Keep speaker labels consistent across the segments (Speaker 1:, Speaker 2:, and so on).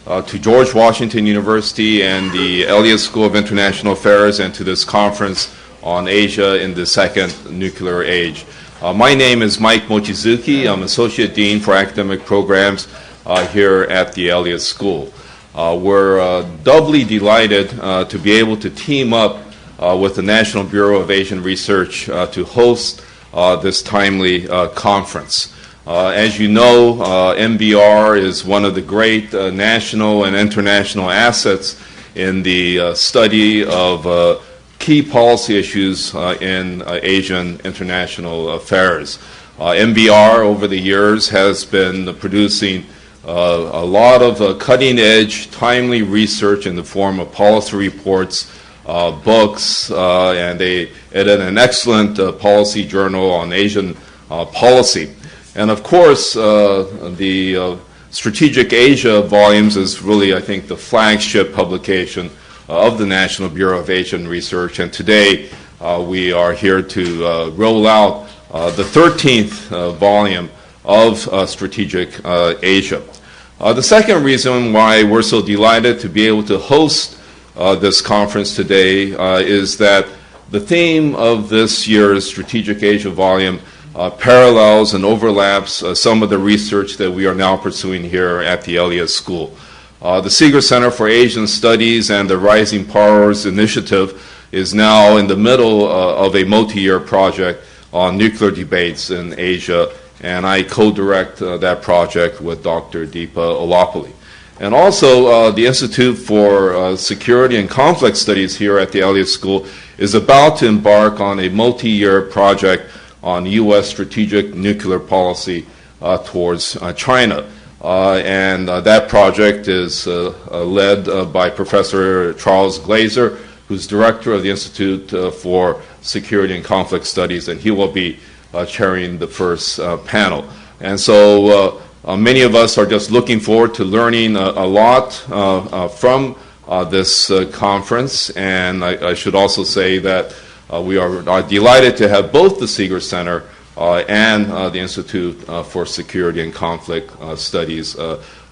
Speaker 1: to George Washington University and the Elliott School of International Affairs, and to this conference on Asia in the Second Nuclear Age. My name is Mike Mochizuki. I'm Associate Dean for Academic Programs here at the Elliott School. We're doubly delighted to be able to team up with the National Bureau of Asian Research to host this timely conference. As you know, NBR is one of the great national and international assets in the study of key policy issues in Asian international affairs. NBR over the years has been producing a lot of cutting-edge, timely research in the form of policy reports, books, and they edit an excellent policy journal on Asian policy. And of course, the Strategic Asia volumes is really, I think, the flagship publication of the National Bureau of Asian Research. And today, we are here to roll out the 13th volume of Strategic Asia. The second reason why we're so delighted to be able to host this conference today is that the theme of this year's Strategic Asia volume parallels and overlaps some of the research that we are now pursuing here at the Elliott School. The Seeger Center for Asian Studies and the Rising Powers Initiative is now in the middle of a multi-year project on nuclear debates in Asia, and I co-direct that project with Dr. Deepa Olapalli. And also, the Institute for Security and Conflict Studies here at the Elliott School is about to embark on a multi-year project on U.S. strategic nuclear policy towards China. And that project is led by Professor Charles Glazer, who's director of the Institute for Security and Conflict Studies, and he will be chairing the first panel. And so many of us are just looking forward to learning a lot from this conference, and I should also say that we are delighted to have both the Seeger Center and the Institute for Security and Conflict Studies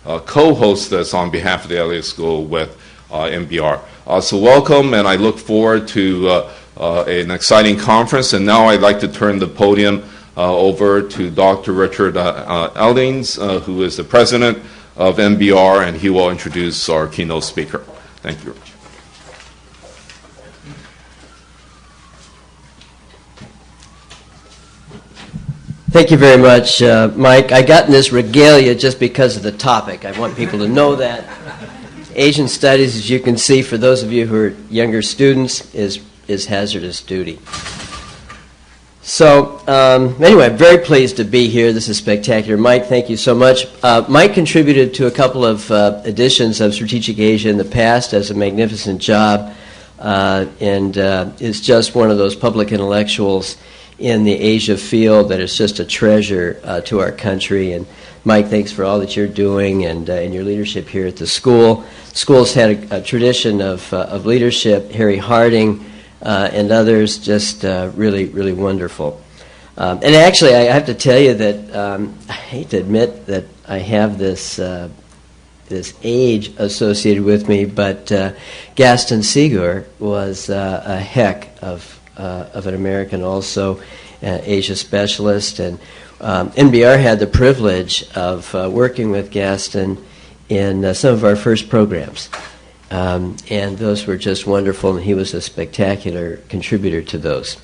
Speaker 1: co-host this on behalf of the Elliott School with NBR. So welcome, and I look forward to an exciting conference. And now I'd like to turn the podium over to Dr. Richard Ellings, who is the president of NBR, and he will introduce our keynote speaker. Thank you, Richard.
Speaker 2: Thank you very much, Mike. I got in this regalia just because of the topic. I want people to know that. Asian Studies, as you can see, for those of you who are younger students, is hazardous duty. So, anyway, I'm very pleased to be here. This is spectacular. Mike, thank you so much. Mike contributed to a couple of editions of Strategic Asia in the past, does a magnificent job, and is just one of those public intellectuals in the Asia field that is just a treasure to our country. And Mike, thanks for all that you're doing and your leadership here at the school. The school's had a tradition of leadership. Harry Harding and others, just really, really wonderful. And actually, I have to tell you that I hate to admit that I have this age associated with me, but Gaston Seeger was a heck of an American, also Asia specialist, and NBR had the privilege of working with Gaston in some of our first programs, and those were just wonderful, and he was a spectacular contributor to those.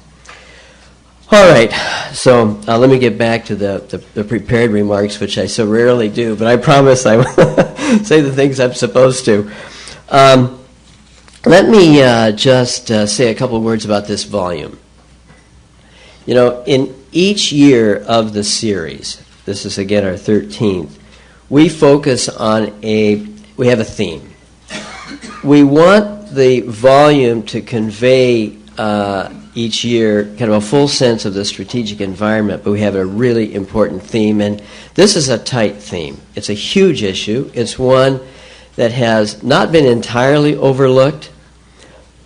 Speaker 2: All right, so let me get back to the prepared remarks, which I so rarely do, but I promise I will say the things I'm supposed to. Let me just say a couple of words about this volume. You know, in each year of the series, this is again our 13th, we focus on we have a theme. We want the volume to convey each year kind of a full sense of the strategic environment, but we have a really important theme, and this is a tight theme. It's a huge issue. It's one that has not been entirely overlooked,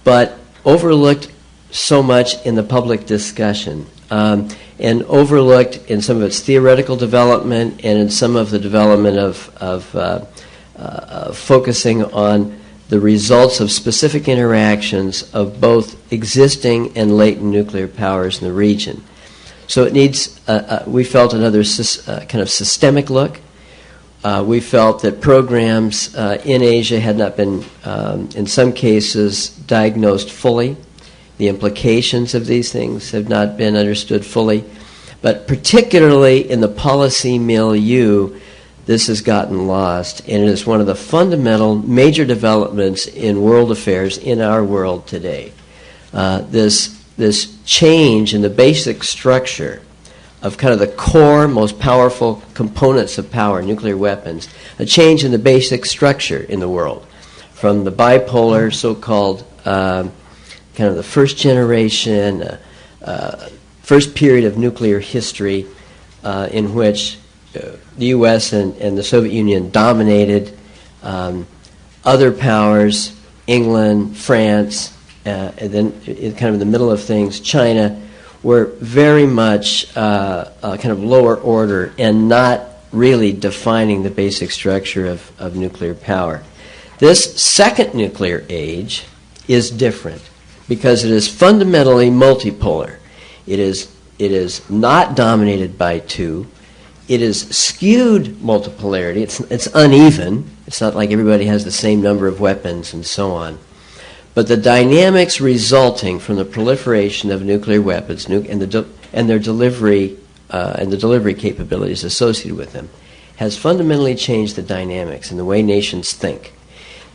Speaker 2: but overlooked so much in the public discussion, and overlooked in some of its theoretical development and in some of the development of focusing on the results of specific interactions of both existing and latent nuclear powers in the region. So it needs, we felt, another kind of systemic look. We felt that programs in Asia had not been, in some cases, diagnosed fully. The implications of these things have not been understood fully. But particularly in the policy milieu, this has gotten lost, and it is one of the fundamental major developments in world affairs in our world today. This change in the basic structure of kind of the core, most powerful components of power, nuclear weapons, a change in the basic structure in the world, from the bipolar, so-called kind of the first generation, first period of nuclear history in which the U.S. and the Soviet Union dominated. Other powers, England, France, and then kind of in the middle of things, China, were very much kind of lower order and not really defining the basic structure of nuclear power. This second nuclear age is different because it is fundamentally multipolar. It is not dominated by two. It is skewed multipolarity. It's uneven. It's not like everybody has the same number of weapons and so on. But the dynamics resulting from the proliferation of nuclear weapons and their delivery and the delivery capabilities associated with them has fundamentally changed the dynamics and the way nations think,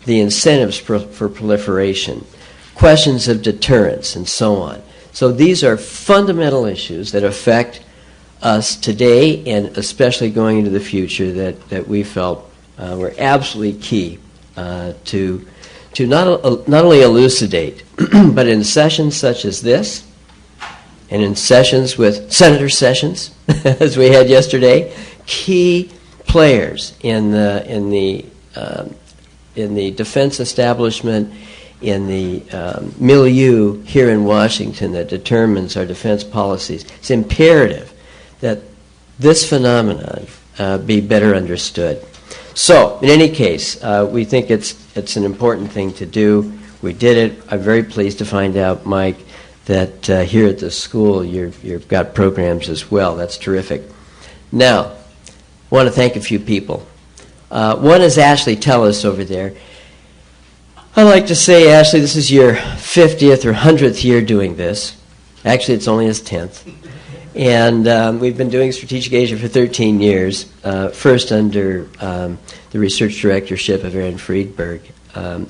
Speaker 2: the incentives for proliferation, questions of deterrence, and so on. So these are fundamental issues that affect us today and especially going into the future that we felt were absolutely key to not only elucidate, but in sessions such as this, and in sessions with Senator Sessions, as we had yesterday, key players in the defense establishment, in the milieu here in Washington that determines our defense policies. It's imperative that this phenomenon be better understood. So, in any case, we think it's an important thing to do. We did it. I'm very pleased to find out, Mike, that here at the school you've got programs as well. That's terrific. Now, I want to thank a few people. One is Ashley Tellis over there. I like to say, Ashley, this is your 50th or 100th year doing this. Actually, it's only his 10th. And we've been doing Strategic Asia for 13 years, first under the research directorship of Aaron Friedberg,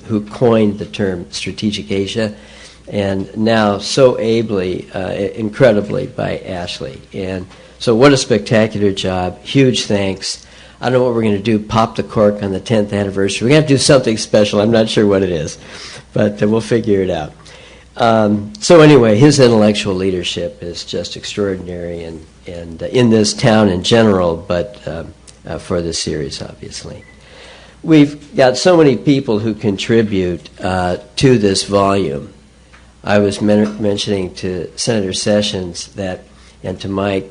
Speaker 2: who coined the term Strategic Asia, and now so ably, incredibly, by Ashley. And so what a spectacular job. Huge thanks. I don't know what we're going to do, pop the cork on the 10th anniversary. We're going to have to do something special. I'm not sure what it is, but we'll figure it out. So anyway, his intellectual leadership is just extraordinary, and in this town in general, but for this series, obviously. We've got so many people who contribute to this volume. I was mentioning to Senator Sessions that, and to Mike,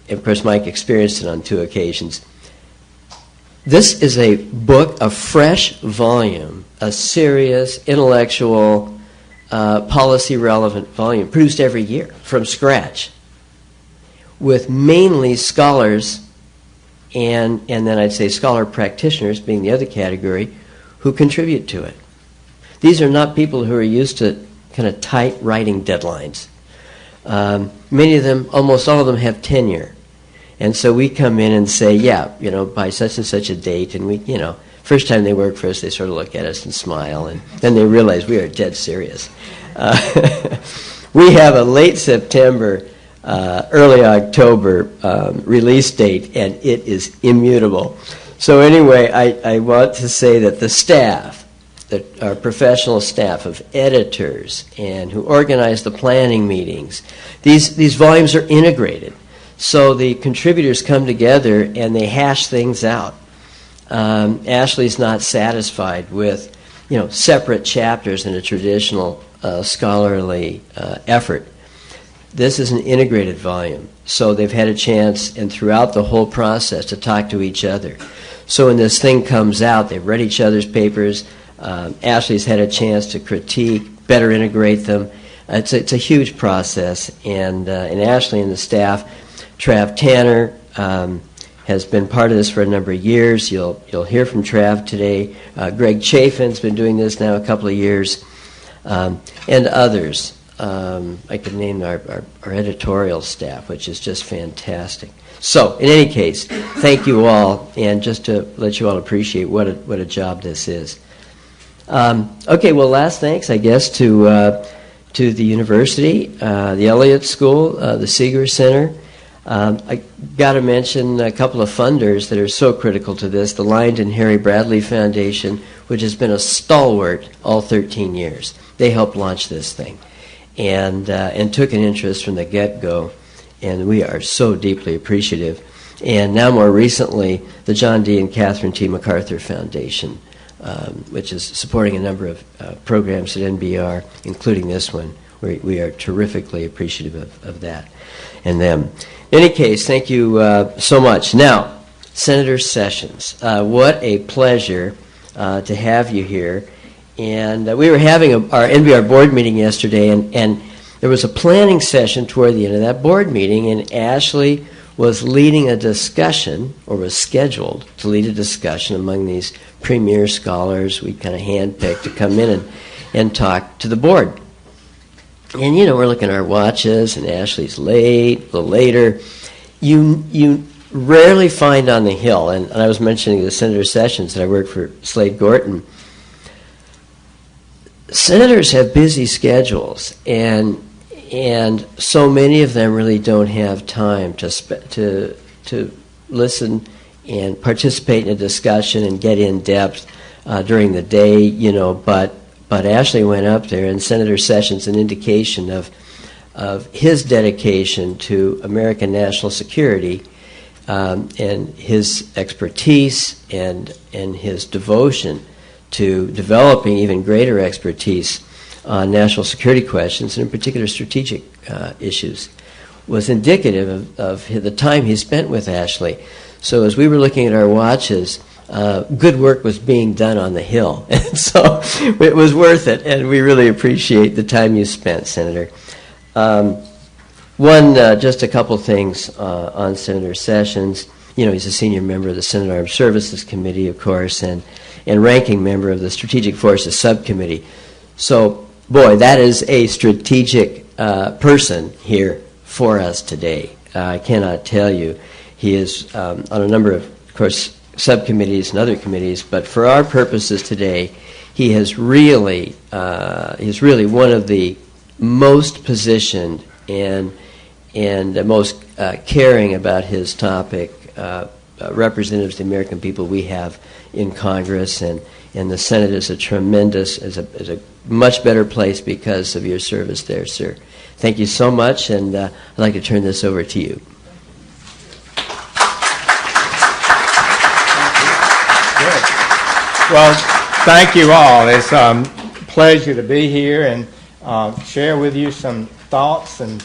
Speaker 2: of course Mike experienced it on 2 occasions. This is a book, a fresh volume, a serious, intellectual, policy-relevant volume, produced every year from scratch, with mainly scholars and then I'd say scholar practitioners, being the other category, who contribute to it. These are not people who are used to kind of tight writing deadlines. Many of them, almost all of them, have tenure. And so we come in and say, yeah, by such and such a date, and we, first time they work for us, they sort of look at us and smile, and then they realize we are dead serious. We have a late September, early October release date, and it is immutable. So anyway, I want to say that the staff, our professional staff of editors and who organize the planning meetings, these volumes are integrated. So the contributors come together and they hash things out. Ashley's not satisfied with, separate chapters in a traditional scholarly effort. This is an integrated volume. So they've had a chance, and throughout the whole process, to talk to each other. So when this thing comes out, they've read each other's papers. Ashley's had a chance to critique, better integrate them. It's a huge process, and Ashley and the staff, Trav Tanner has been part of this for a number of years. You'll hear from Trav today. Greg Chafin's been doing this now a couple of years, and others. I could name our editorial staff, which is just fantastic. So, in any case, thank you all, and just to let you all appreciate what a job this is. Okay, well, last thanks, I guess, to the university, the Elliott School, the Seeger Center. I got to mention a couple of funders that are so critical to this. The Lyndon Harry Bradley Foundation, which has been a stalwart all 13 years. They helped launch this thing, and took an interest from the get-go. And we are so deeply appreciative. And now more recently, the John D. and Catherine T. MacArthur Foundation, which is supporting a number of programs at NBR, including this one. We are terrifically appreciative of that and them. In any case, thank you so much. Now, Senator Sessions, what a pleasure to have you here. And we were having our NBR board meeting yesterday, and there was a planning session toward the end of that board meeting, and Ashley was leading a discussion, or was scheduled to lead a discussion among these premier scholars we kind of handpicked to come in and talk to the board. And, we're looking at our watches, and Ashley's late, a little later. You rarely find on the Hill, and I was mentioning to Senator Sessions that I work for Slade Gorton. Senators have busy schedules, and so many of them really don't have time to listen and participate in a discussion and get in depth during the day, But Ashley went up there, and Senator Sessions, an indication of his dedication to American national security, and his expertise and his devotion to developing even greater expertise on national security questions, and in particular strategic issues, was indicative of the time he spent with Ashley. So as we were looking at our watches, good work was being done on the Hill. And so it was worth it, and we really appreciate the time you spent, Senator. Just a couple things on Senator Sessions. He's a senior member of the Senate Armed Services Committee, of course, and ranking member of the Strategic Forces Subcommittee. So, boy, that is a strategic person here for us today. I cannot tell you. He is on a number of course, subcommittees and other committees, but for our purposes today, he is really one of the most positioned and most caring about his topic representatives of the American people we have in Congress, and the Senate is a much better place because of your service there, sir. Thank you so much, and I'd like to turn this over to you.
Speaker 3: Well, thank you all. It's a pleasure to be here and share with you some thoughts and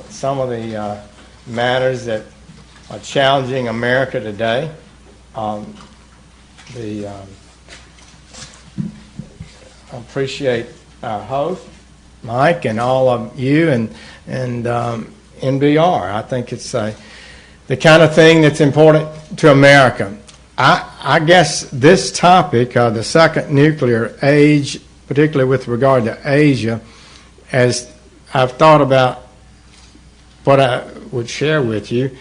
Speaker 3: some of the matters that are challenging America today. I appreciate our host, Mike, and all of you and NBR. I think it's the kind of thing that's important to America. I guess this topic, the second nuclear age, particularly with regard to Asia, as I've thought about what I would share with you,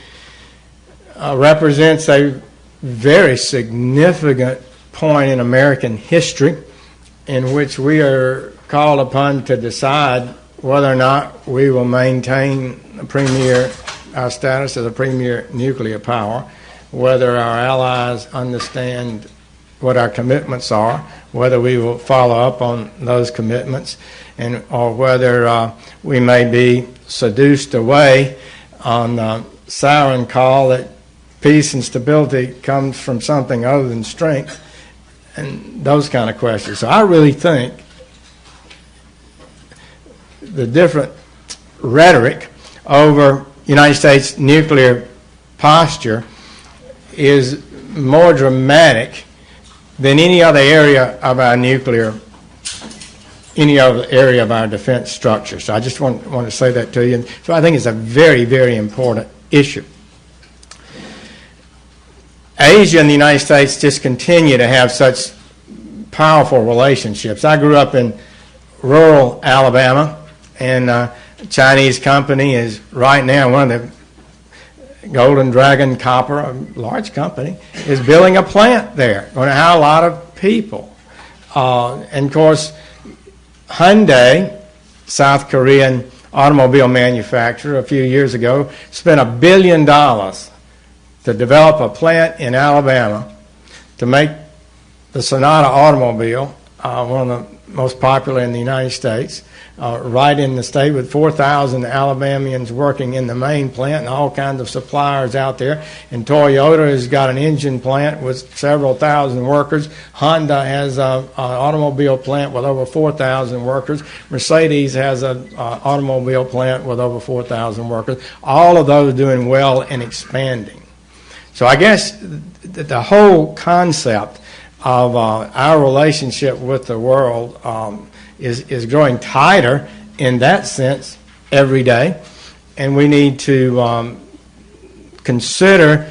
Speaker 3: represents a very significant point in American history in which we are called upon to decide whether or not we will maintain our status as a premier nuclear power, whether our allies understand what our commitments are, whether we will follow up on those commitments, or whether we may be seduced away on the siren call that peace and stability comes from something other than strength, and those kind of questions. So I really think the different rhetoric over United States nuclear posture is more dramatic than any other area of our defense structure. So I just want to say that to you. And so I think it's a very, very important issue. Asia and the United States just continue to have such powerful relationships. I grew up in rural Alabama, and a Chinese company is right now, one of the Golden Dragon Copper, a large company, is building a plant there, going to hire a lot of people. And of course, Hyundai, South Korean automobile manufacturer, a few years ago, spent $1 billion to develop a plant in Alabama to make the Sonata automobile, one of the most popular in the United States, right in the state, with 4,000 Alabamians working in the main plant and all kinds of suppliers out there. And Toyota has got an engine plant with several thousand workers. Honda has an automobile plant with over 4,000 workers. Mercedes has an automobile plant with over 4,000 workers. All of those doing well and expanding. So I guess the whole concept of our relationship with the world is growing tighter in that sense every day, and we need to consider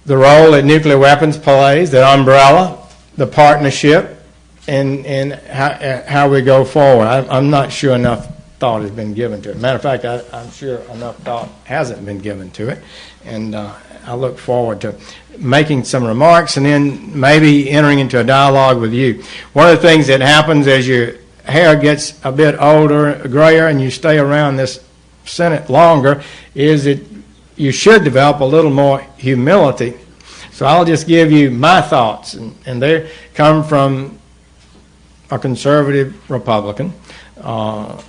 Speaker 3: the role that nuclear weapons plays, the umbrella, the partnership, and how we go forward. I'm not sure enough thought has been given to it. Matter of fact, I'm sure enough thought hasn't been given to it, and I look forward to making some remarks and then maybe entering into a dialogue with you. One of the things that happens as your hair gets a bit older, grayer, and you stay around this Senate longer is that you should develop a little more humility. So I'll just give you my thoughts, and they come from a conservative Republican. Others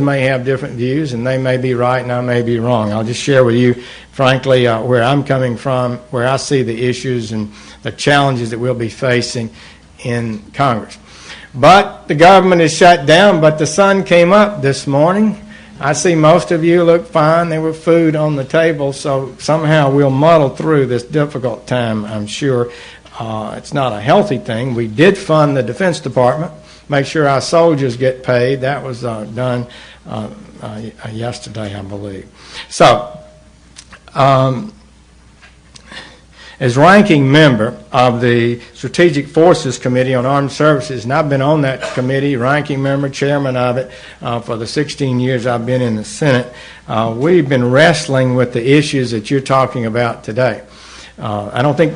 Speaker 3: may have different views, and they may be right and I may be wrong. I'll just share with you, frankly, where I'm coming from, where I see the issues and the challenges that we'll be facing in Congress. But the government is shut down, but the sun came up this morning. I see most of you look fine. There was food on the table, so somehow we'll muddle through this difficult time, I'm sure. It's not a healthy thing. We did fund the Defense Department, make sure our soldiers get paid. That was done yesterday, I believe. So, as ranking member of the Strategic Forces Committee on Armed Services, and I've been on that committee, ranking member, chairman of it, for the 16 years I've been in the Senate, we've been wrestling with the issues that you're talking about today. I don't think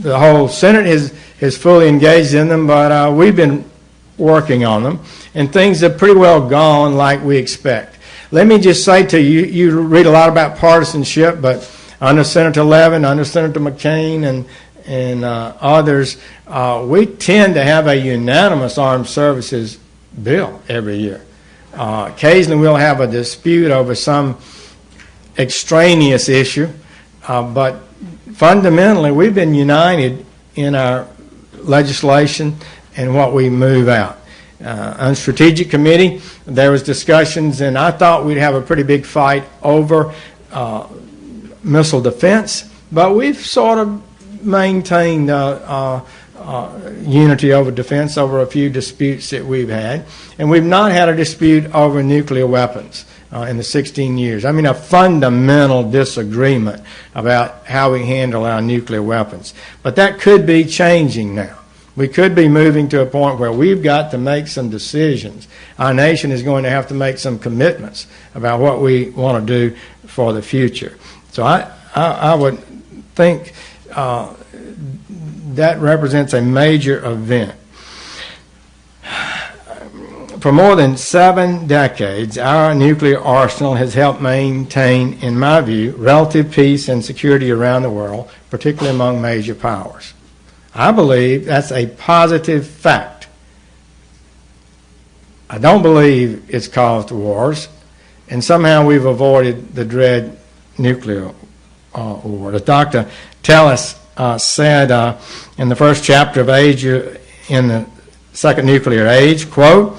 Speaker 3: the whole Senate is fully engaged in them, but we've been working on them, and things have pretty well gone like we expect. Let me just say to you, you read a lot about partisanship, but under Senator Levin, under Senator McCain, and others, we tend to have a unanimous armed services bill every year. Occasionally we'll have a dispute over some extraneous issue, but fundamentally we've been united in our legislation and what we move out. On Strategic Committee, there was discussions, and I thought we'd have a pretty big fight over missile defense, but we've sort of maintained unity over defense over a few disputes that we've had, and we've not had a dispute over nuclear weapons in the 16 years. I mean, a fundamental disagreement about how we handle our nuclear weapons. But that could be changing now. We could be moving to a point where we've got to make some decisions. Our nation is going to have to make some commitments about what we want to do for the future. So I would think that represents a major event. For more than 7 decades, our nuclear arsenal has helped maintain, in my view, relative peace and security around the world, particularly among major powers. I believe that's a positive fact. I don't believe it's caused wars, and somehow we've avoided the dread nuclear war. As Dr. Tellis said in the first chapter of Age in the Second Nuclear Age, quote,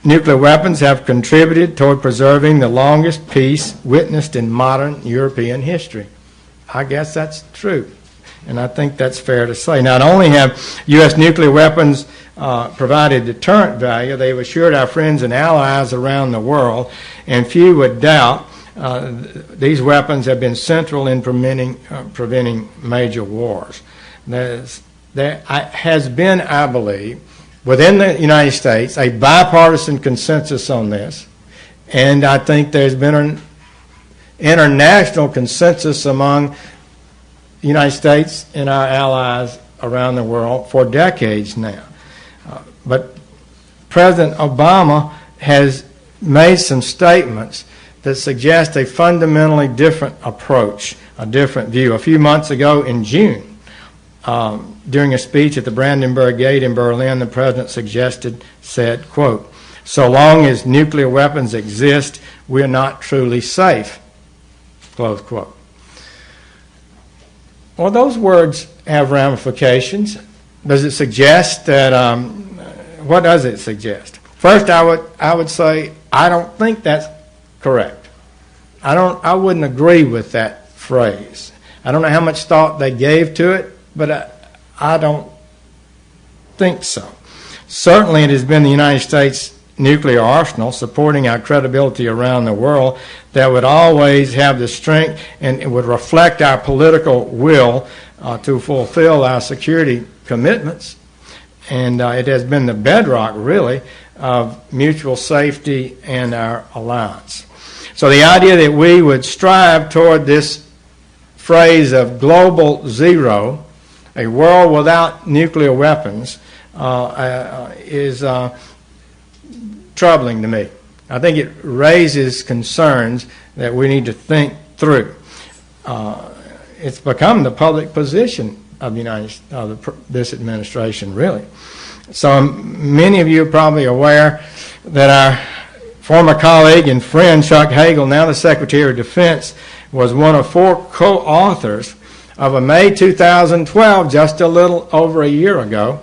Speaker 3: nuclear weapons have contributed toward preserving the longest peace witnessed in modern European history. I guess that's true, and I think that's fair to say. Not only have U.S. nuclear weapons provided deterrent value, they've assured our friends and allies around the world, and few would doubt these weapons have been central in preventing major wars. There has been, I believe, within the United States, a bipartisan consensus on this, and I think there's been an international consensus among the United States and our allies around the world for decades now. But President Obama has made some statements that suggest a fundamentally different approach, a different view. A few months ago in June, during a speech at the Brandenburg Gate in Berlin, the president said, quote, "So long as nuclear weapons exist, we're not truly safe," close quote. Well, those words have ramifications. Does it suggest that, what does it suggest? First, I would say I don't think that's correct. I wouldn't agree with that phrase. I don't know how much thought they gave to it, but I don't think so. Certainly it has been the United States nuclear arsenal supporting our credibility around the world that would always have the strength and it would reflect our political will to fulfill our security commitments. And it has been the bedrock, really, of mutual safety and our alliance. So the idea that we would strive toward this phrase of global zero, a world without nuclear weapons, is troubling to me. I think it raises concerns that we need to think through. It's become the public position of this administration, really. So many of you are probably aware that our former colleague and friend Chuck Hagel, now the Secretary of Defense, was one of 4 co-authors of a May 2012, just a little over a year ago,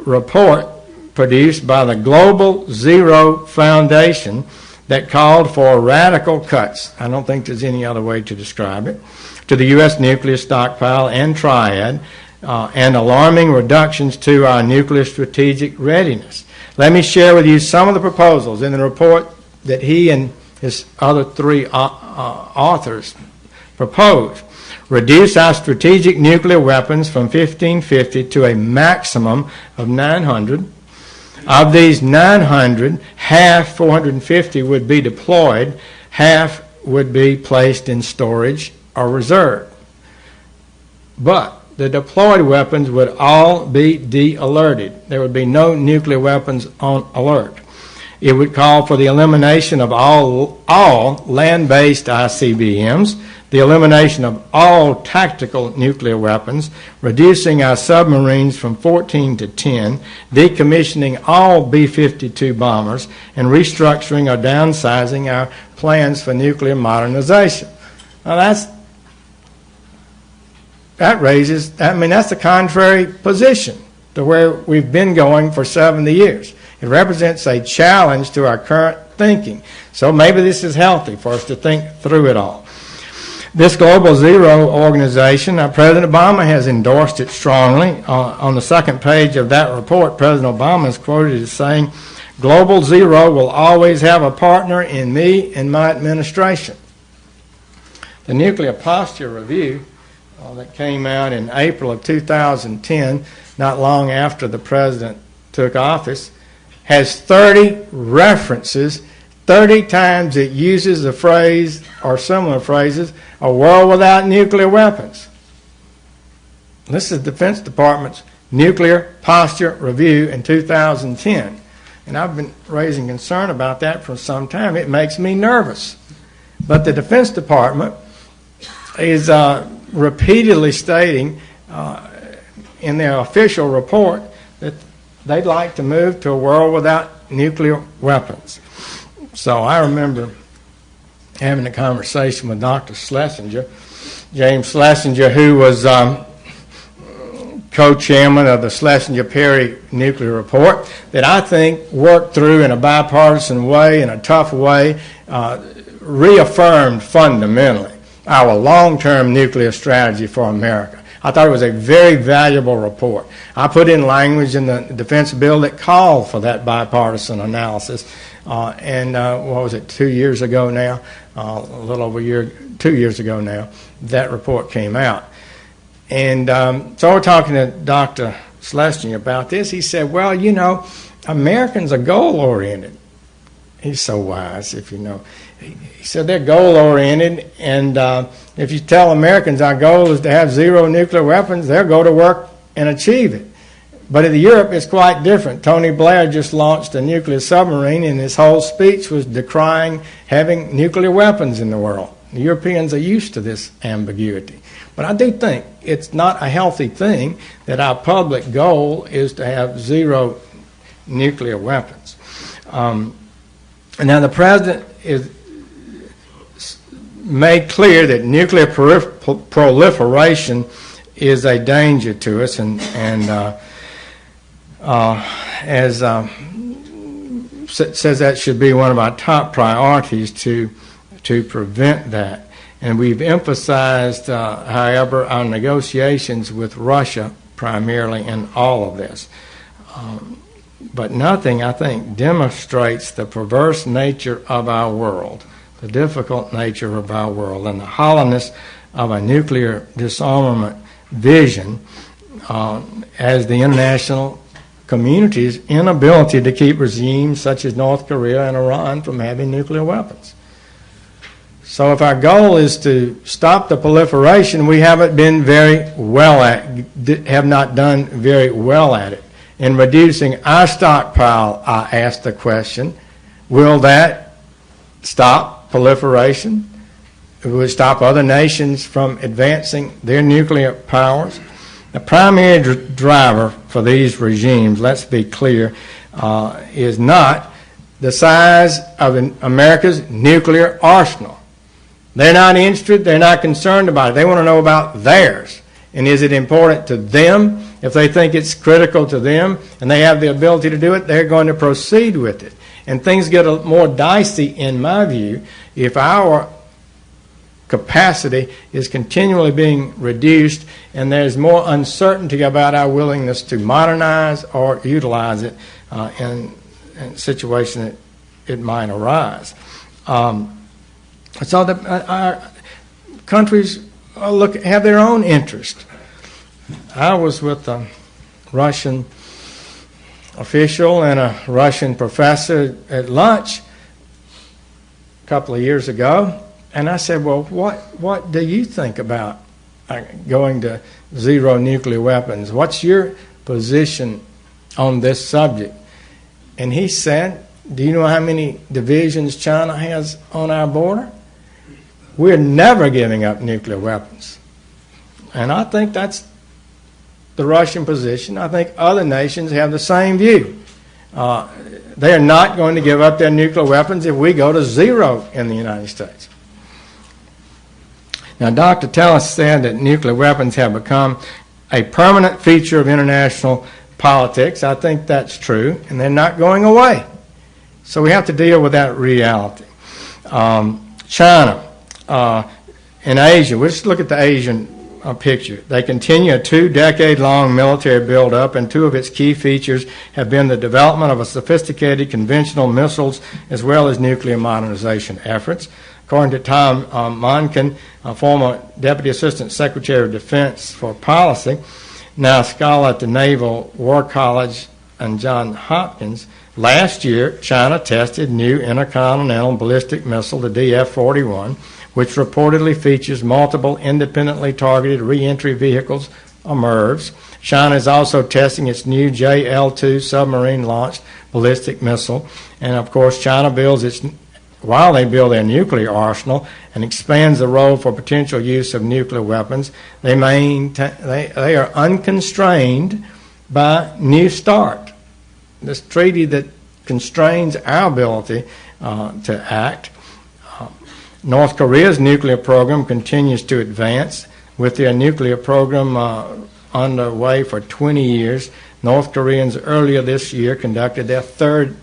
Speaker 3: report produced by the Global Zero Foundation that called for radical cuts, I don't think there's any other way to describe it, to the U.S. nuclear stockpile and triad, and alarming reductions to our nuclear strategic readiness. Let me share with you some of the proposals in the report that he and his other 3 authors proposed. Reduce our strategic nuclear weapons from 1,550 to a maximum of 900. Of these 900, half, 450, would be deployed, half would be placed in storage or reserve. But the deployed weapons would all be de-alerted. There would be no nuclear weapons on alert. It would call for the elimination of all land-based ICBMs, the elimination of all tactical nuclear weapons, reducing our submarines from 14 to 10, decommissioning all B-52 bombers, and restructuring or downsizing our plans for nuclear modernization. Now that's the contrary position to where we've been going for 70 years. It represents a challenge to our current thinking. So maybe this is healthy for us to think through it all. This Global Zero organization, President Obama has endorsed it strongly. On the second page of that report, President Obama is quoted as saying, "Global Zero will always have a partner in me and my administration." The Nuclear Posture Review that came out in April of 2010, not long after the president took office, has 30 references. 30 times it uses the phrase or similar phrases, "a world without nuclear weapons." This is the Defense Department's Nuclear Posture Review in 2010. And I've been raising concern about that for some time. It makes me nervous. But the Defense Department is repeatedly stating in their official report that they'd like to move to a world without nuclear weapons. So I remember having a conversation with Dr. Schlesinger, James Schlesinger, who was co-chairman of the Schlesinger-Perry nuclear report, that I think worked through in a bipartisan way, in a tough way, reaffirmed fundamentally our long-term nuclear strategy for America. I thought it was a very valuable report. I put in language in the defense bill that called for that bipartisan analysis. And what was it, 2 years ago now, a little over 2 years ago now, that report came out. And so we're talking to Dr. Schlesinger about this. He said, well, you know, Americans are goal-oriented. He's so wise, if you know. He said they're goal-oriented, and if you tell Americans our goal is to have zero nuclear weapons, they'll go to work and achieve it. But in Europe, it's quite different. Tony Blair just launched a nuclear submarine, and his whole speech was decrying having nuclear weapons in the world. The Europeans are used to this ambiguity. But I do think it's not a healthy thing that our public goal is to have zero nuclear weapons. Now, the President is made clear that nuclear proliferation is a danger to us, and says that should be one of our top priorities to prevent that. And we've emphasized, however, our negotiations with Russia primarily in all of this. But nothing, I think, demonstrates the perverse nature of our world, the difficult nature of our world, and the hollowness of a nuclear disarmament vision as the international community's inability to keep regimes such as North Korea and Iran from having nuclear weapons. So if our goal is to stop the proliferation, we haven't been very well have not done very well at it. In reducing our stockpile, I asked the question, will that stop proliferation? Will it stop other nations from advancing their nuclear powers? The primary driver for these regimes, let's be clear, is not the size of America's nuclear arsenal. They're not interested, they're not concerned about it. They want to know about theirs. And is it important to them? If they think it's critical to them and they have the ability to do it, they're going to proceed with it. And things get more dicey, in my view, if our capacity is continually being reduced and there's more uncertainty about our willingness to modernize or utilize it in a situation that it might arise. So our countries have their own interest. I was with a Russian official and a Russian professor at lunch a couple of years ago, and I said, well, what do you think about going to zero nuclear weapons? What's your position on this subject? And he said, do you know how many divisions China has on our border? We're never giving up nuclear weapons. And I think that's the Russian position. I think other nations have the same view. They are not going to give up their nuclear weapons if we go to zero in the United States. Now, Dr. Tellis said that nuclear weapons have become a permanent feature of international politics. I think that's true, and they're not going away. So we have to deal with that reality. China and Asia, let's look at the Asian picture. They continue a 2-decade-long military buildup, and two of its key features have been the development of a sophisticated conventional missiles as well as nuclear modernization efforts. According to Tom Monken, a former Deputy Assistant Secretary of Defense for Policy, now a scholar at the Naval War College and Johns Hopkins, last year China tested new intercontinental ballistic missile, the DF-41, which reportedly features multiple independently targeted reentry vehicles, or MIRVs. China is also testing its new JL-2 submarine-launched ballistic missile. And, of course, China while they build their nuclear arsenal and expands the role for potential use of nuclear weapons, they are unconstrained by New START, this treaty that constrains our ability to act. North Korea's nuclear program continues to advance, with their nuclear program underway for 20 years. North Koreans earlier this year conducted their third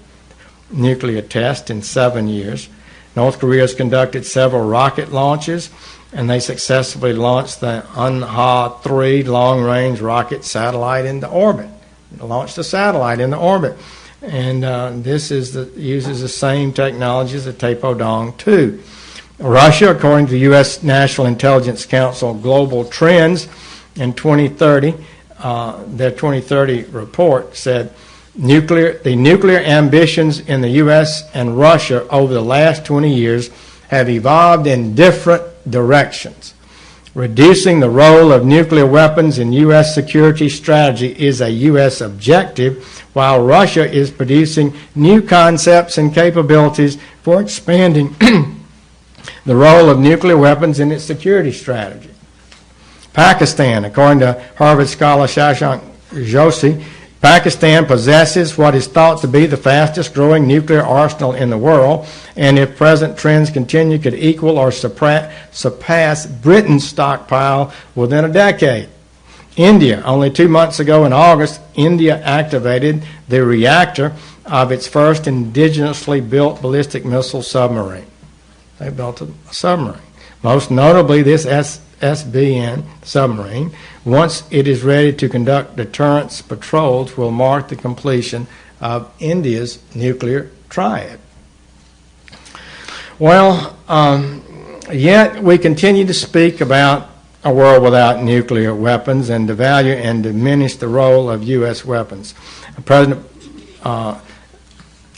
Speaker 3: nuclear test in 7 years. North Korea has conducted several rocket launches, and they successfully launched the Unha-3 long-range rocket satellite into orbit. Launched a satellite into orbit. And this uses the same technology as the Taepodong-2. Russia, according to the U.S. National Intelligence Council Global Trends in 2030, their 2030 report said the nuclear ambitions in the U.S. and Russia over the last 20 years have evolved in different directions. Reducing the role of nuclear weapons in U.S. security strategy is a U.S. objective, while Russia is producing new concepts and capabilities for expanding the role of nuclear weapons in its security strategy. Pakistan, according to Harvard scholar Shashank Joshi, Pakistan possesses what is thought to be the fastest growing nuclear arsenal in the world, and if present trends continue, could equal or surpass Britain's stockpile within a decade. India, only 2 months ago in August, India activated the reactor of its first indigenously built ballistic missile submarine. They built a submarine. Most notably, this SBN submarine, once it is ready to conduct deterrence patrols, will mark the completion of India's nuclear triad. Well, yet we continue to speak about a world without nuclear weapons and devalue and diminish the role of U.S. weapons.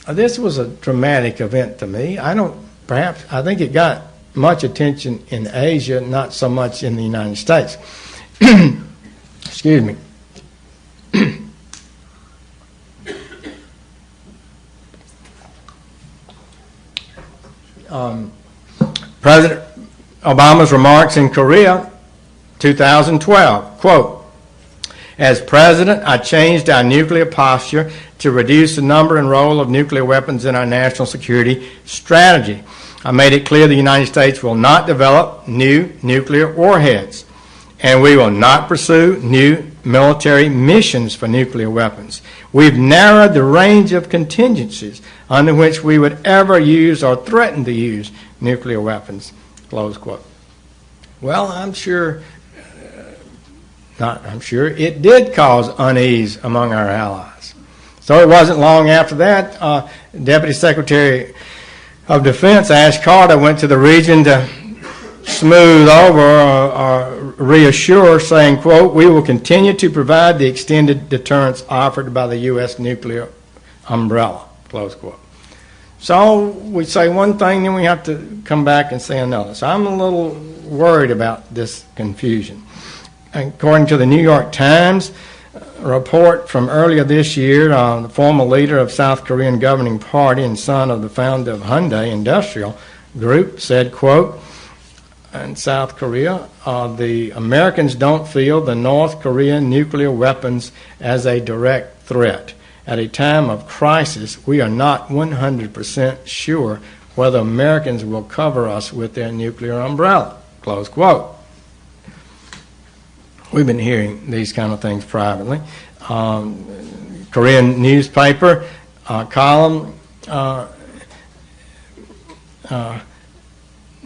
Speaker 3: This was a dramatic event to me. I think it got much attention in Asia, not so much in the United States. Excuse me. President Obama's remarks in Korea, 2012, quote, "As president, I changed our nuclear posture to reduce the number and role of nuclear weapons in our national security strategy. I made it clear the United States will not develop new nuclear warheads, and we will not pursue new military missions for nuclear weapons. We've narrowed the range of contingencies under which we would ever use or threaten to use nuclear weapons," close quote. Well, I'm sure it did cause unease among our allies. So it wasn't long after that, Deputy Secretary of Defense Ash Carter went to the region to smooth over or reassure, saying, quote, "We will continue to provide the extended deterrence offered by the U.S. nuclear umbrella," close quote. So we say one thing, then we have to come back and say another. So I'm a little worried about this confusion. According to the New York Times report from earlier this year, the former leader of South Korean governing party and son of the founder of Hyundai Industrial Group said, quote, in South Korea, the Americans don't feel the North Korean nuclear weapons as a direct threat. At a time of crisis, we are not 100% sure whether Americans will cover us with their nuclear umbrella, close quote. We've been hearing these kind of things privately. Korean newspaper column,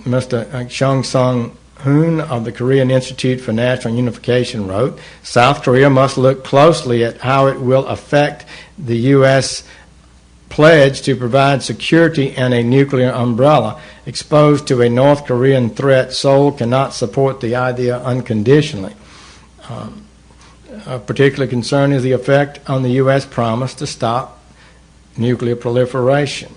Speaker 3: Mr. Chung Sung-hoon of the Korean Institute for National Unification wrote, "South Korea must look closely at how it will affect the U.S. pledge to provide security and a nuclear umbrella. Exposed to a North Korean threat, Seoul cannot support the idea unconditionally. Of particular concern is the effect on the U.S. promise to stop nuclear proliferation."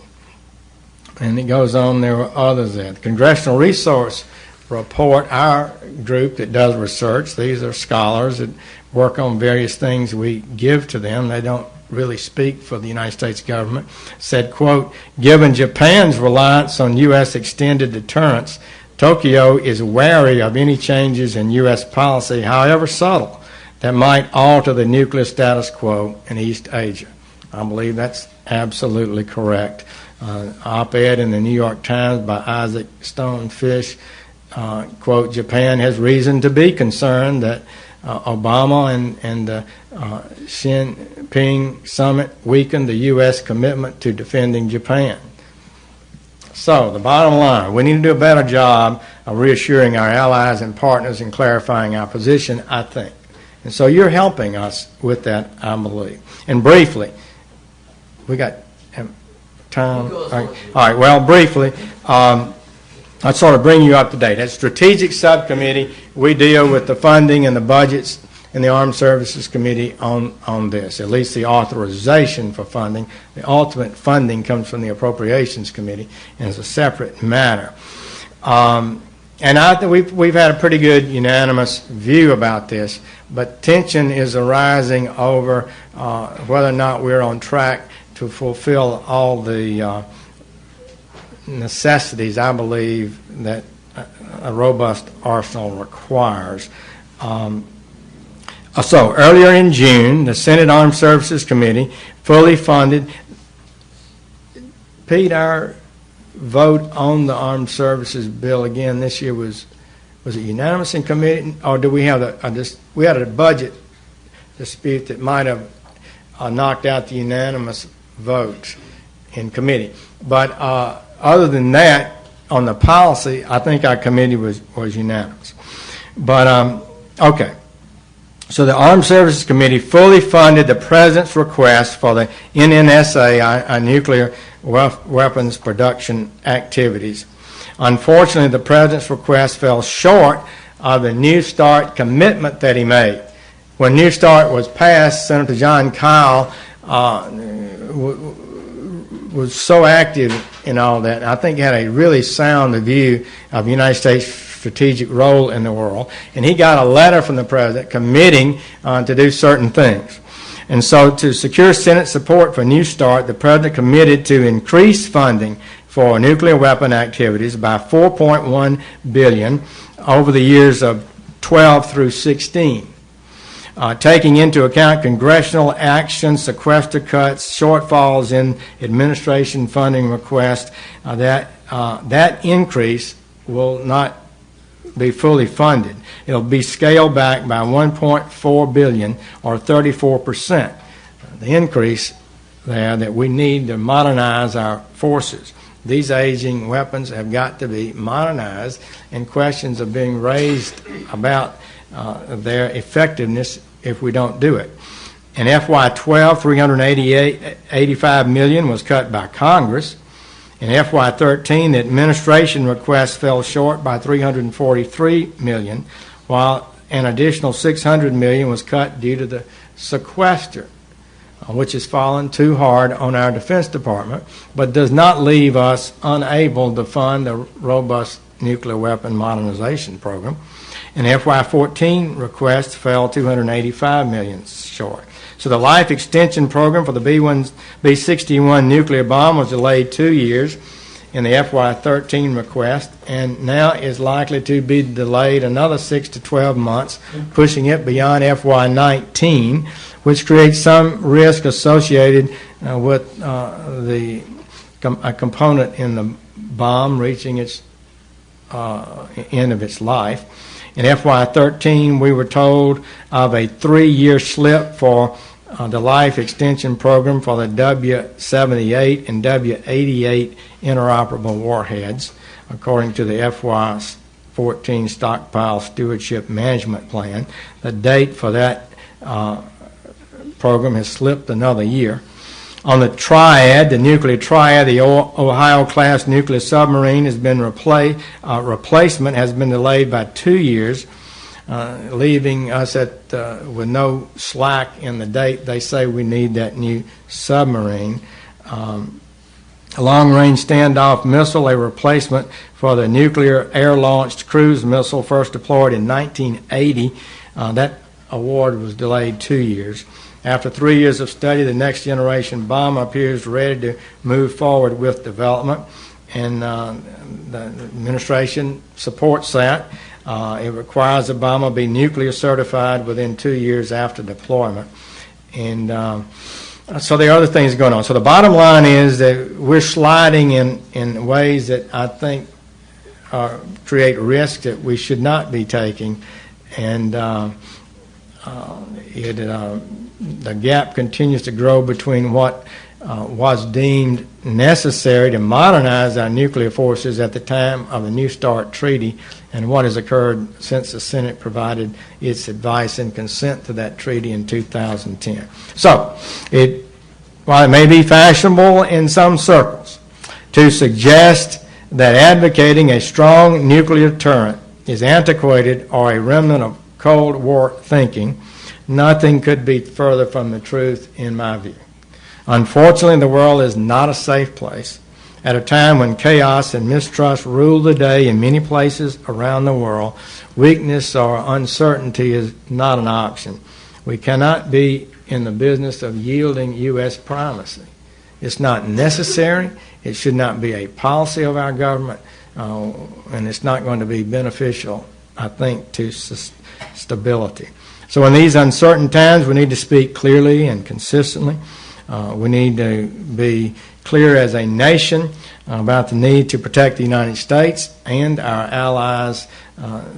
Speaker 3: And it goes on, there are others there. The Congressional Resource Report, our group that does research, these are scholars that work on various things we give to them. They don't really speak for the United States government, said, quote, "Given Japan's reliance on U.S. extended deterrence, Tokyo is wary of any changes in U.S. policy, however subtle, that might alter the nuclear status quo in East Asia." I believe that's absolutely correct. Op-ed in the New York Times by Isaac Stonefish, quote, "Japan has reason to be concerned that Obama and the Xi Jinping summit weakened the U.S. commitment to defending Japan. So the bottom line, we need to do a better job of reassuring our allies and partners and clarifying our position, I think. And so you're helping us with that, I believe. And briefly, we got time? All right, well, briefly, I'll sort of bring you up to date. At Strategic Subcommittee, we deal with the funding and the budgets in the Armed Services Committee on this, at least the authorization for funding. The ultimate funding comes from the Appropriations Committee and is a separate matter. And I think we've had a pretty good unanimous view about this, but tension is arising over whether or not we're on track to fulfill all the necessities, I believe, that a robust arsenal requires. So earlier in June, the Senate Armed Services Committee fully funded. Pete, our vote on the Armed Services bill again this year was it unanimous in committee, or do we have we had a budget dispute that might have knocked out the unanimous vote in committee? But other than that, on the policy, I think our committee was unanimous. But okay. So the Armed Services Committee fully funded the President's request for the NNSA, our nuclear weapons production activities. Unfortunately, the President's request fell short of the New START commitment that he made. When New START was passed, Senator John Kyle was so active in all that. I think he had a really sound view of the United States' strategic role in the world, and he got a letter from the President committing to do certain things. And so to secure Senate support for New START, the President committed to increase funding for nuclear weapon activities by $4.1 billion over the years of 12 through 16. Taking into account congressional action, sequester cuts, shortfalls in administration funding requests, that increase will not be fully funded. It'll be scaled back by $1.4 billion, or 34%. The increase there that we need to modernize our forces. These aging weapons have got to be modernized, and questions are being raised about their effectiveness if we don't do it. In FY12, $385 million was cut by Congress. In FY13, the administration request fell short by $343 million, while an additional $600 million was cut due to the sequester, which has fallen too hard on our Defense Department, but does not leave us unable to fund a robust nuclear weapon modernization program. In FY14, request fell $285 million short. So the life extension program for the B-61 nuclear bomb was delayed 2 years in the FY13 request, and now is likely to be delayed another 6 to 12 months, pushing it beyond FY19, which creates some risk associated with a component in the bomb reaching its end of its life. In FY13, we were told of a 3-year slip for the life extension program for the W-78 and W-88 interoperable warheads, according to the FY14 Stockpile Stewardship Management Plan. The date for that program has slipped another year. On the Triad, the nuclear Triad, the Ohio-class nuclear submarine has been replacement has been delayed by 2 years, leaving us with no slack in the date. They say we need that new submarine. A long-range standoff missile, a replacement for the nuclear air-launched cruise missile first deployed in 1980. That award was delayed 2 years. After 3 years of study, the next generation bomb appears ready to move forward with development, and the administration supports that. It requires the bomb to be nuclear certified within 2 years after deployment. And so there are other things going on. So the bottom line is that we're sliding in ways that I think create risks that we should not be taking. And The gap continues to grow between what was deemed necessary to modernize our nuclear forces at the time of the New START Treaty and what has occurred since the Senate provided its advice and consent to that treaty in 2010. So, while it may be fashionable in some circles to suggest that advocating a strong nuclear deterrent is antiquated or a remnant of Cold War thinking, nothing could be further from the truth in my view. Unfortunately, the world is not a safe place. At a time when chaos and mistrust rule the day in many places around the world, weakness or uncertainty is not an option. We cannot be in the business of yielding U.S. primacy. It's not necessary. It should not be a policy of our government, and it's not going to be beneficial, I think, to stability. So in these uncertain times, we need to speak clearly and consistently. We need to be clear as a nation about the need to protect the United States and our allies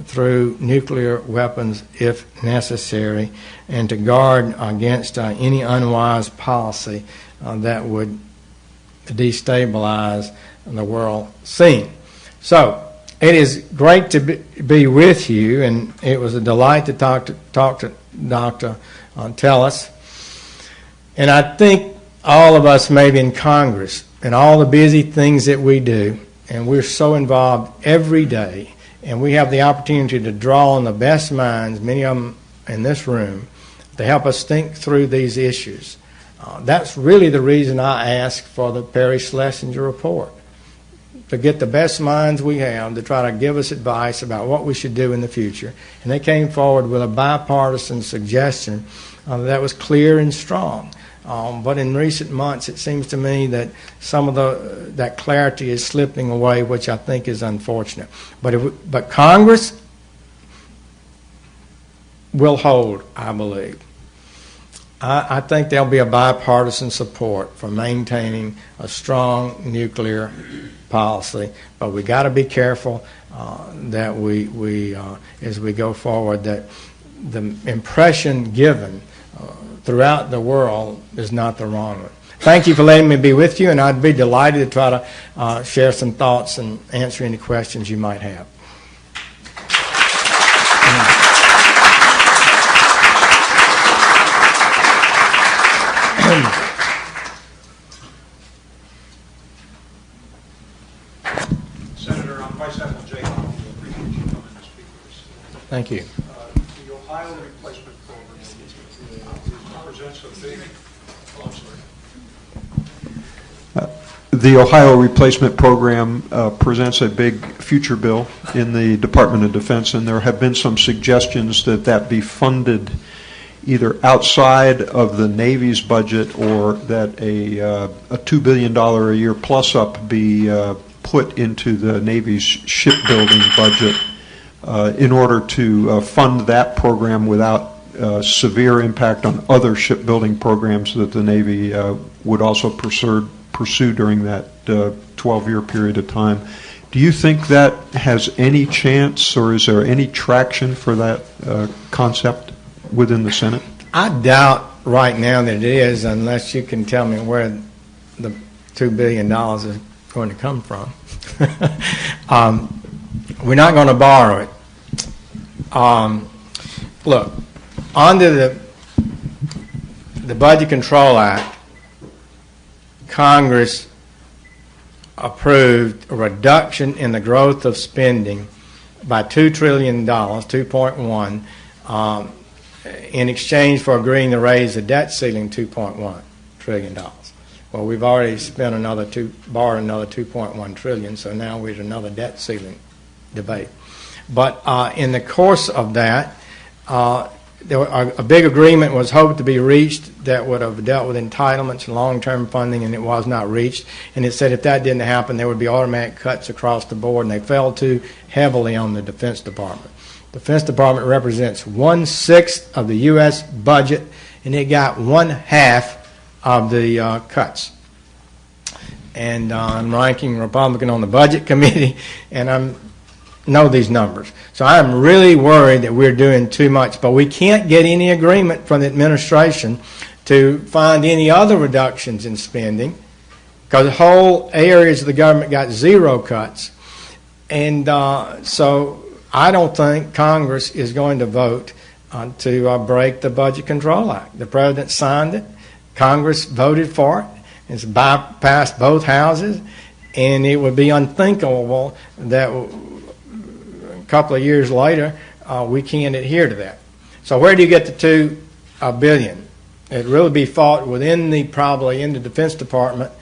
Speaker 3: through nuclear weapons if necessary, and to guard against any unwise policy that would destabilize the world scene. So it is great to be with you, and it was a delight to talk to Dr. Tellis. And I think all of us, maybe in Congress, and all the busy things that we do, and we're so involved every day, and we have the opportunity to draw on the best minds, many of them in this room, to help us think through these issues. That's really the reason I asked for the Perry Schlesinger report, to get the best minds we have to try to give us advice about what we should do in the future. And they came forward with a bipartisan suggestion that was clear and strong. But in recent months, it seems to me that some of that clarity is slipping away, which I think is unfortunate. But Congress will hold, I believe. I think there'll be a bipartisan support for maintaining a strong nuclear policy, but we got to be careful that we as we go forward, that the impression given throughout the world is not the wrong one. Thank you for letting me be with you, and I'd be delighted to try to share some thoughts and answer any questions you might have.
Speaker 4: Senator, I'm Vice Admiral Jay Hall. I appreciate you coming to speak with us.
Speaker 3: Thank you.
Speaker 4: The Ohio Replacement Program presents a big...
Speaker 5: The Ohio Replacement Program presents a big future bill in the Department of Defense, and there have been some suggestions that be funded either outside of the Navy's budget, or that a $2 billion a year plus up be put into the Navy's shipbuilding budget in order to fund that program without severe impact on other shipbuilding programs that the Navy would also pursue during that 12-year period of time. Do you think that has any chance, or is there any traction for that concept within the Senate?
Speaker 3: I doubt right now that it is, unless you can tell me where the $2 billion is going to come from. We're not going to borrow it. Look, under the Budget Control Act, Congress approved a reduction in the growth of spending by $2 trillion, 2.1, in exchange for agreeing to raise the debt ceiling $2.1 trillion. Well, we've already spent borrowed another $2.1 trillion, so now we're at another debt ceiling debate. But in the course of that, a big agreement was hoped to be reached that would have dealt with entitlements and long-term funding, and it was not reached. And it said if that didn't happen, there would be automatic cuts across the board, and they fell too heavily on the Defense Department. The Defense Department represents 1/6 of the U.S. budget, and it got 1/2 of the cuts. And I'm ranking Republican on the Budget Committee, and I'm know these numbers. So I'm really worried that we're doing too much, but we can't get any agreement from the administration to find any other reductions in spending, because whole areas of the government got zero cuts. And so I don't think Congress is going to vote to break the Budget Control Act. The President signed it. Congress voted for it. It's bypassed both houses. And it would be unthinkable that a couple of years later we can't adhere to that. So where do you get the $2 billion? It'd really be fought within probably in the Defense Department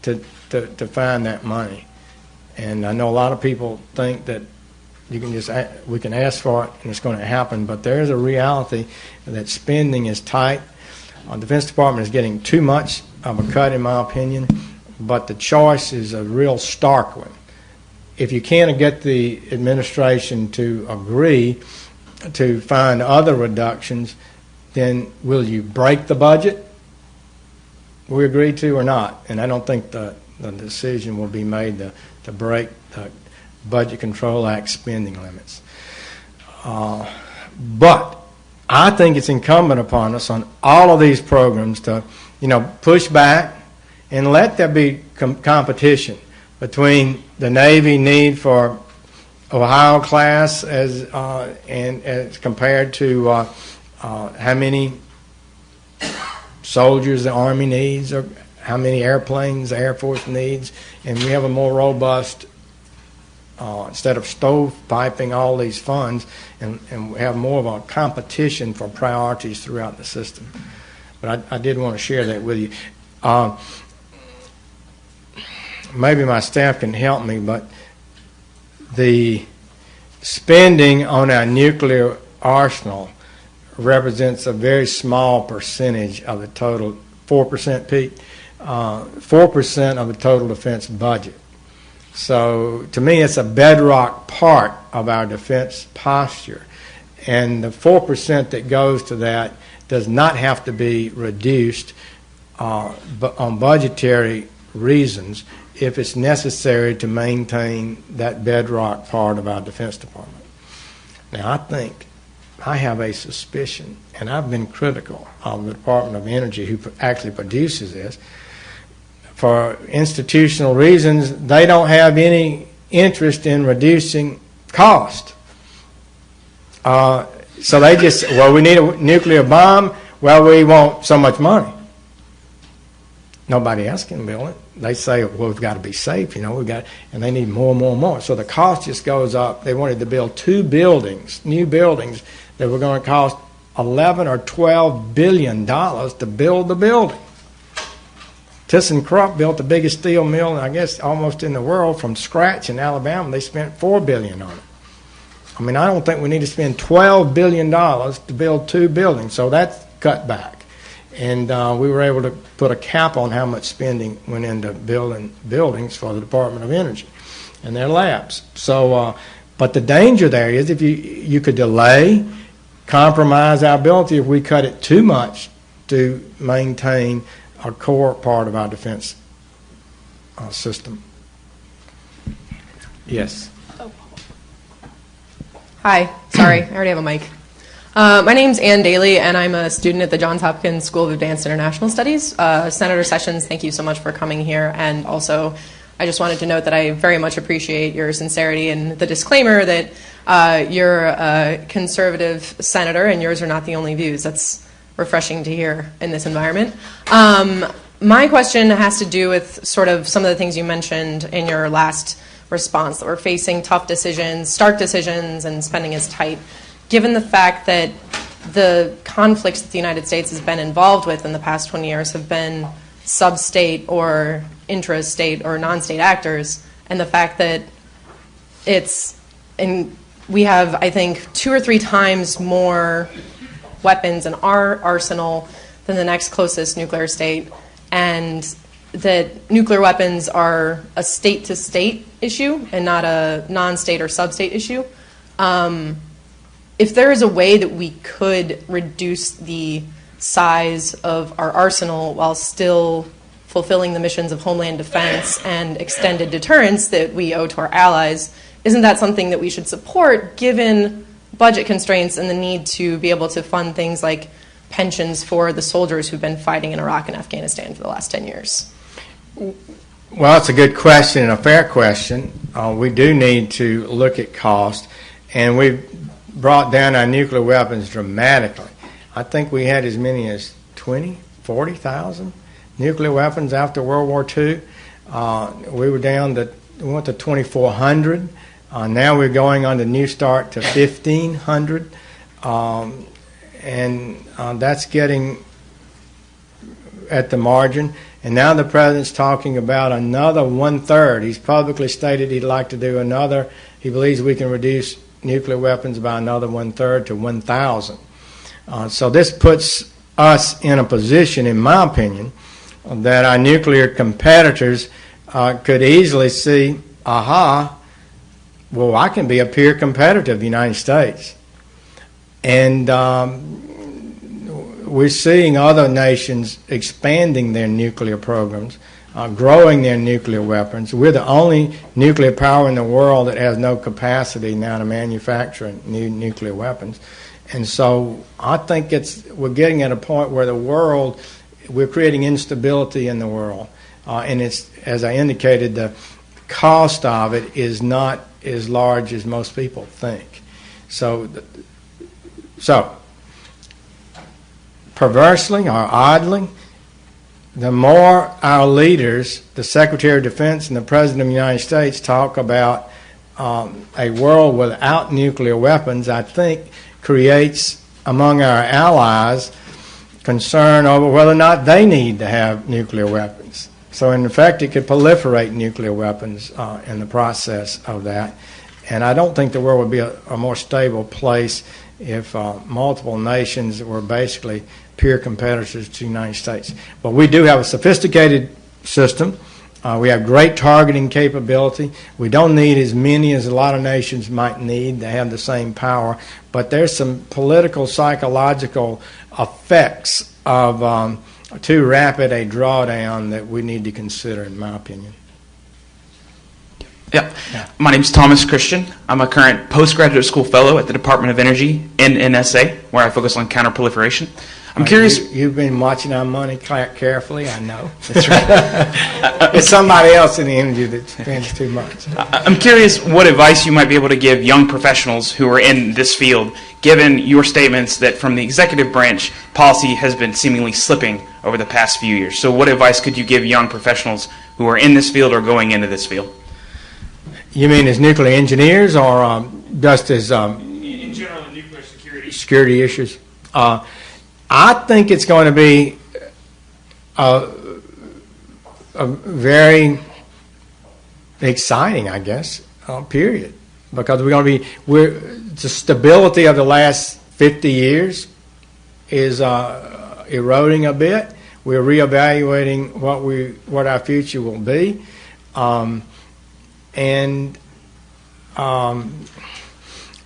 Speaker 3: to find that money. And I know a lot of people think that we can ask for it and it's going to happen, but there is a reality that spending is tight. The Defense Department is getting too much of a cut, in my opinion, but the choice is a real stark one. If you can't get the administration to agree to find other reductions, then will you break the budget we agreed to or not? And I don't think the decision will be made to break the Budget Control Act spending limits. But I think it's incumbent upon us on all of these programs to, push back and let there be competition between the Navy need for Ohio class as compared to how many soldiers the Army needs, or how many airplanes the Air Force needs, and we have a more robust, instead of stovepiping all these funds, and we have more of a competition for priorities throughout the system. But I did want to share that with you. Maybe my staff can help me, but the spending on our nuclear arsenal represents a very small percentage of the total, 4%, Pete, 4% of the total defense budget. So to me, it's a bedrock part of our defense posture. And the 4% that goes to that does not have to be reduced but on budgetary reasons if it's necessary to maintain that bedrock part of our Defense Department. Now, I have a suspicion, and I've been critical of the Department of Energy, who actually produces this. For institutional reasons, they don't have any interest in reducing cost. So they just, we need a nuclear bomb. Well, we want so much money. Nobody else can build it. They say, well, we've got to be safe, and they need more and more and more. So the cost just goes up. They wanted to build 2 buildings, new buildings, that were going to cost $11 or $12 billion to build the building. ThyssenKrupp built the biggest steel mill, I guess, almost in the world from scratch in Alabama. They spent $4 billion on it. I mean, I don't think we need to spend $12 billion to build 2 buildings, so that's cut back. And we were able to put a cap on how much spending went into building buildings for the Department of Energy and their labs. So, but the danger there is if you could delay, compromise our ability if we cut it too much to maintain a core part of our defense system. Yes.
Speaker 6: Hi. Sorry, I already have a mic. My name's Ann Daly, and I'm a student at the Johns Hopkins School of Advanced International Studies. Senator Sessions, thank you so much for coming here. And also, I just wanted to note that I very much appreciate your sincerity and the disclaimer that you're a conservative senator and yours are not the only views. That's refreshing to hear in this environment. My question has to do with sort of some of the things you mentioned in your last response, that we're facing tough decisions, stark decisions, and spending is tight. Given the fact that the conflicts that the United States has been involved with in the past 20 years have been sub-state or intra-state or non-state actors, and the fact that we have, I think, 2 or 3 times more weapons in our arsenal than the next closest nuclear state, and that nuclear weapons are a state-to-state issue and not a non-state or sub-state issue. If there is a way that we could reduce the size of our arsenal while still fulfilling the missions of homeland defense and extended deterrence that we owe to our allies, isn't that something that we should support given budget constraints and the need to be able to fund things like pensions for the soldiers who've been fighting in Iraq and Afghanistan for the last 10 years?
Speaker 3: Well, it's a good question and a fair question. We do need to look at cost, and we've brought down our nuclear weapons dramatically. I think we had as many as 40,000 nuclear weapons after World War II. We went to 2,400. Now we're going on the New Start to 1,500. And that's getting at the margin. And now the president's talking about another 1/3. He's publicly stated he'd like to do another. He believes we can reduce nuclear weapons by another 1/3 to 1,000. So this puts us in a position, in my opinion, that our nuclear competitors could easily see, well, I can be a peer competitor of the United States. And we're seeing other nations expanding their nuclear programs, growing their nuclear weapons. We're the only nuclear power in the world that has no capacity now to manufacture new nuclear weapons. And so I think we're getting at a point where we're creating instability in the world. And it's, as I indicated, the cost of it is not as large as most people think. So perversely or oddly, the more our leaders, the Secretary of Defense and the President of the United States, talk about a world without nuclear weapons, I think creates among our allies concern over whether or not they need to have nuclear weapons. So in effect, it could proliferate nuclear weapons in the process of that. And I don't think the world would be a more stable place if multiple nations were basically peer competitors to the United States. But we do have a sophisticated system. We have great targeting capability. We don't need as many as a lot of nations might need to have the same power. But there's some political, psychological effects of too rapid a drawdown that we need to consider, in my opinion.
Speaker 7: Yeah. My name's Thomas Christian. I'm a current postgraduate school fellow at the Department of Energy in NSA, where I focus on counterproliferation. I'm curious.
Speaker 3: You've been watching our money carefully, I know. That's right. It's somebody else in the energy that spends too much.
Speaker 7: I'm curious what advice you might be able to give young professionals who are in this field, given your statements that from the executive branch, policy has been seemingly slipping over the past few years. So what advice could you give young professionals who are in this field or going into this field?
Speaker 3: You mean as nuclear engineers or just as...
Speaker 7: in general, in nuclear security.
Speaker 3: Security issues. I think it's going to be a very exciting, I guess, period. Because the stability of the last 50 years is eroding a bit. We're reevaluating what our future will be.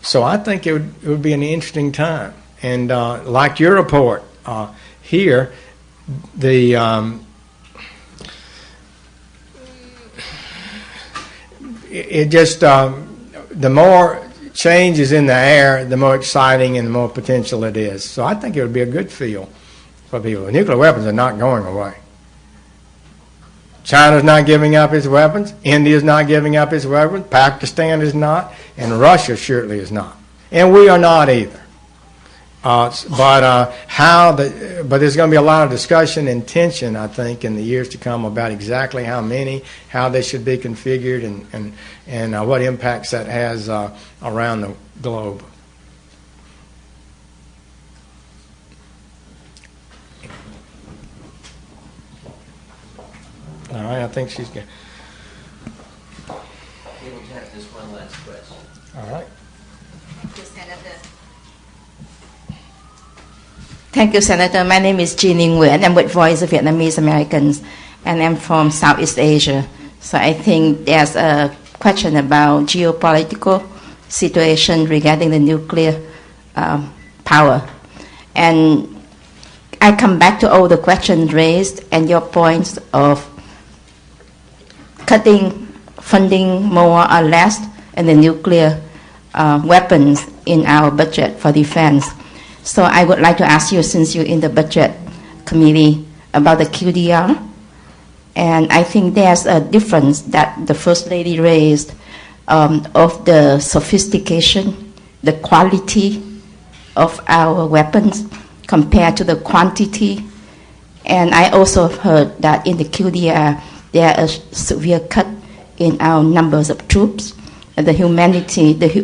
Speaker 3: So I think it would be an interesting time. And like your report here, the more change is in the air, the more exciting and the more potential it is. So I think it would be a good field for people. The nuclear weapons are not going away. China's not giving up its weapons. India's not giving up its weapons. Pakistan is not. And Russia surely is not. And we are not either. But there's going to be a lot of discussion and tension, I think, in the years to come about exactly how many, how they should be configured, and what impacts that has around the globe. All right, I think she's good.
Speaker 2: We'll have just one last question.
Speaker 3: All right.
Speaker 8: Thank you, Senator. My name is Jean Nguyen. I'm with Voice of Vietnamese Americans, and I'm from Southeast Asia. So I think there's a question about geopolitical situation regarding the nuclear power. And I come back to all the questions raised and your points of cutting funding more or less and the nuclear weapons in our budget for defense. So I would like to ask you, since you're in the budget committee, about the QDR. And I think there's a difference that the First Lady raised of the sophistication, the quality of our weapons compared to the quantity. And I also heard that in the QDR, there is severe cut in our numbers of troops, and the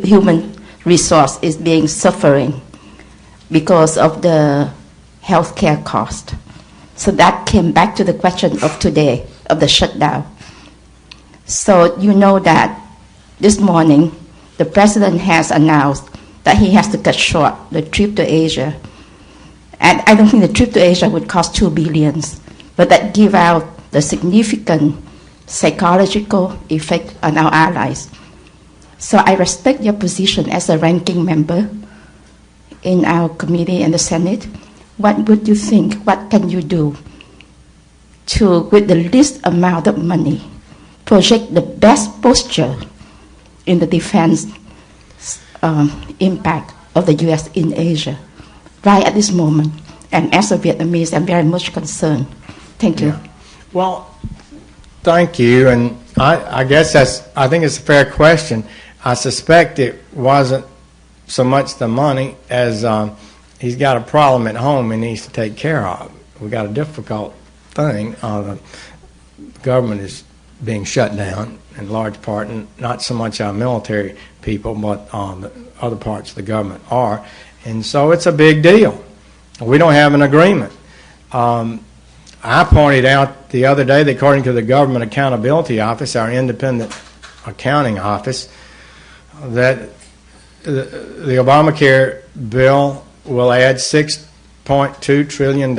Speaker 8: human resource is being suffering because of the healthcare cost. So that came back to the question of today, of the shutdown. So you know that this morning, the President has announced that he has to cut short the trip to Asia. And I don't think the trip to Asia would cost $2 billion, but that give out the significant psychological effect on our allies. So I respect your position as a ranking member in our committee and the Senate. What would you think? What can you do to, with the least amount of money, project the best posture in the defense impact of the U.S. in Asia right at this moment? And as a Vietnamese, I'm very much concerned. Thank you.
Speaker 3: Yeah. Well, thank you. And I guess I think it's a fair question. I suspect it wasn't so much the money as he's got a problem at home he needs to take care of. We've got a difficult thing. The government is being shut down in large part, and not so much our military people, but the other parts of the government are. And so it's a big deal. We don't have an agreement. I pointed out the other day that according to the Government Accountability Office, our independent accounting office, that the Obamacare bill will add $6.2 trillion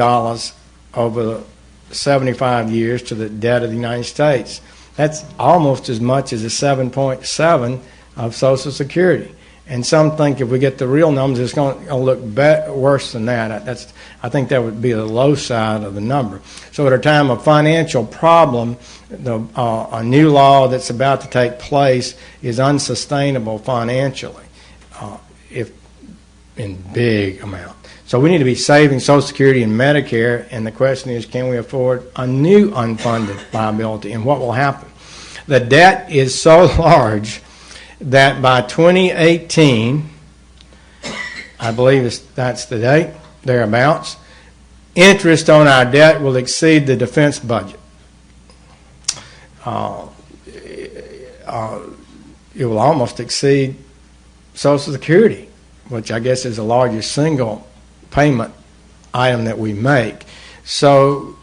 Speaker 3: over 75 years to the debt of the United States. That's almost as much as the 7.7 of Social Security. And some think if we get the real numbers, it's going to look worse than that. I think that would be the low side of the number. So at a time of financial problem, a new law that's about to take place is unsustainable financially, if in big amount. So we need to be saving Social Security and Medicare, and the question is, can we afford a new unfunded liability, and what will happen? The debt is so large that by 2018, I believe that's the date, thereabouts, interest on our debt will exceed the defense budget. It will almost exceed Social Security, which I guess is the largest single payment item that we make. So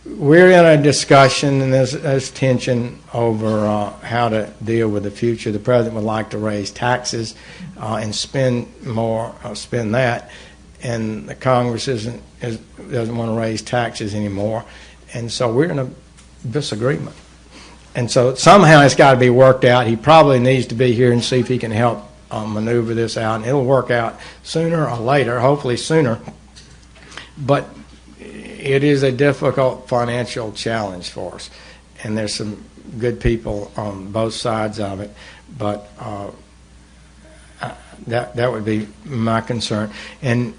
Speaker 3: we're in a discussion, and there's tension over how to deal with the future. The President would like to raise taxes and spend more, spend that, and the Congress doesn't want to raise taxes anymore. And so we're in a disagreement. And so somehow it's got to be worked out. He probably needs to be here and see if he can help maneuver this out, and it'll work out sooner or later, hopefully sooner. But it is a difficult financial challenge for us, and there's some good people on both sides of it, but that would be my concern. And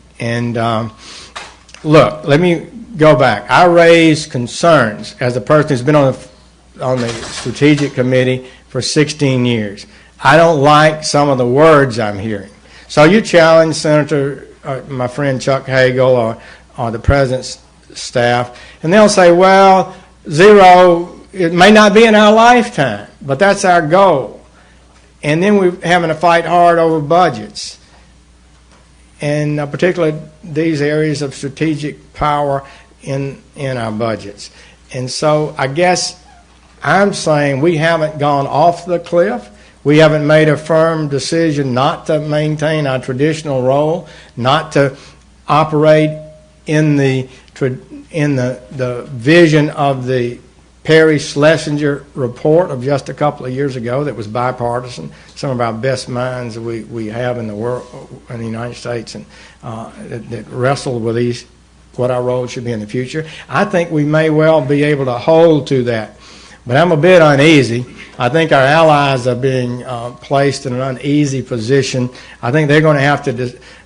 Speaker 3: look, let me go back. I raised concerns as a person who's been on the Strategic Committee for 16 years. I don't like some of the words I'm hearing. So you challenge Senator, my friend Chuck Hagel, or the President's staff, and they'll say, well, zero, it may not be in our lifetime, but that's our goal. And then we're having to fight hard over budgets, and particularly these areas of strategic power in our budgets. And so I guess I'm saying we haven't gone off the cliff. We haven't made a firm decision not to maintain our traditional role, not to operate in the vision of the Perry Schlesinger report of just a couple of years ago that was bipartisan. Some of our best minds we have in the world, in the United States, and that wrestled with what our role should be in the future. I think we may well be able to hold to that. But I'm a bit uneasy. I think our allies are being placed in an uneasy position. I think they're going to have to,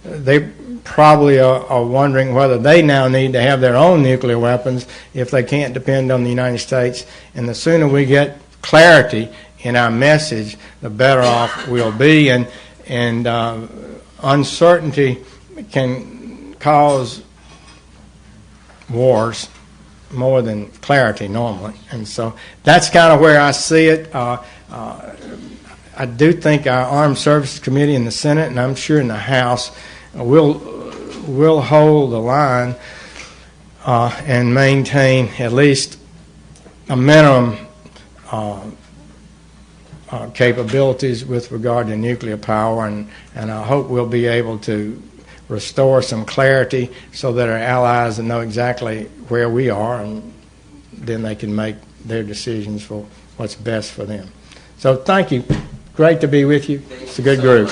Speaker 3: they probably are wondering whether they now need to have their own nuclear weapons if they can't depend on the United States. And the sooner we get clarity in our message, the better off we'll be. And uncertainty can cause wars more than clarity normally. And so that's kind of where I see it. I do think our Armed Services Committee in the Senate, and I'm sure in the House, will hold the line and maintain at least a minimum capabilities with regard to nuclear power, and I hope we'll be able to restore some clarity so that our allies know exactly where we are, and then they can make their decisions for what's best for them. So thank you. Great to be with you. It's a good group.